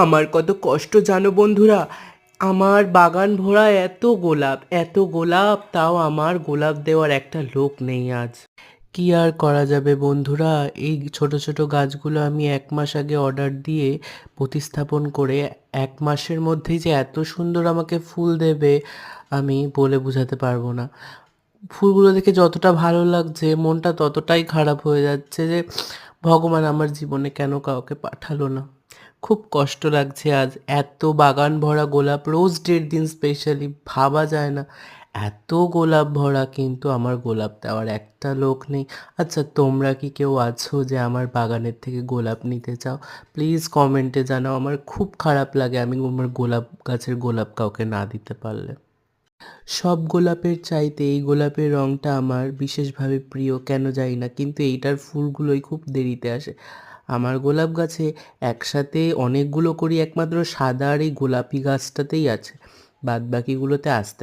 আমার কত কষ্ট জানো বন্ধুরা, আমার বাগান ভরা এত গোলাপ, এত গোলাপ, তাও আমার গোলাপ দেওয়ার একটা লোক নেই আজ। কি আর করা যাবে বন্ধুরা, এই ছোট ছোট গাছগুলো আমি 1 মাস আগে অর্ডার দিয়ে প্রতিস্থাপন করে 1 মাসের মধ্যেই যে এত সুন্দর আমাকে ফুল দেবে আমি বলে বোঝাতে পারবো না। ফুলগুলো দেখে যতটা ভালো লাগছে মনটা ততটাই খারাপ হয়ে যাচ্ছে যে ভগবান আমার জীবনে কেন কাউকে পাঠালো না। খুব কষ্ট লাগছে আজ। এত বাগান ভরা গোলাপ, রোজ ডের দিন স্পেশালি, ভাবা যায় না এত গোলাপ ভরা, কিন্তু আমার গোলাপ দেওয়ার একটা লোক নেই। আচ্ছা, তোমরা কি কেউ আছো যে আমার বাগানের থেকে গোলাপ নিতে চাও? প্লিজ কমেন্টে জানাও। আমার খুব খারাপ লাগে আমি আমার গোলাপ গাছের গোলাপ কাউকে না দিতে পারলে। সব গোলাপের চাইতে এই গোলাপের রঙটা আমার বিশেষভাবে প্রিয়, কেন জানি না, কিন্তু এইটার ফুলগুলোই খুব দেরিতে আসে। আমার গোলাপ গাছে একসাথে অনেকগুলো করি একমাত্র সাদা আর এই গোলাপি গাছটাতেই আছে, বাদ বাকিগুলোতে আস্তে আস্তে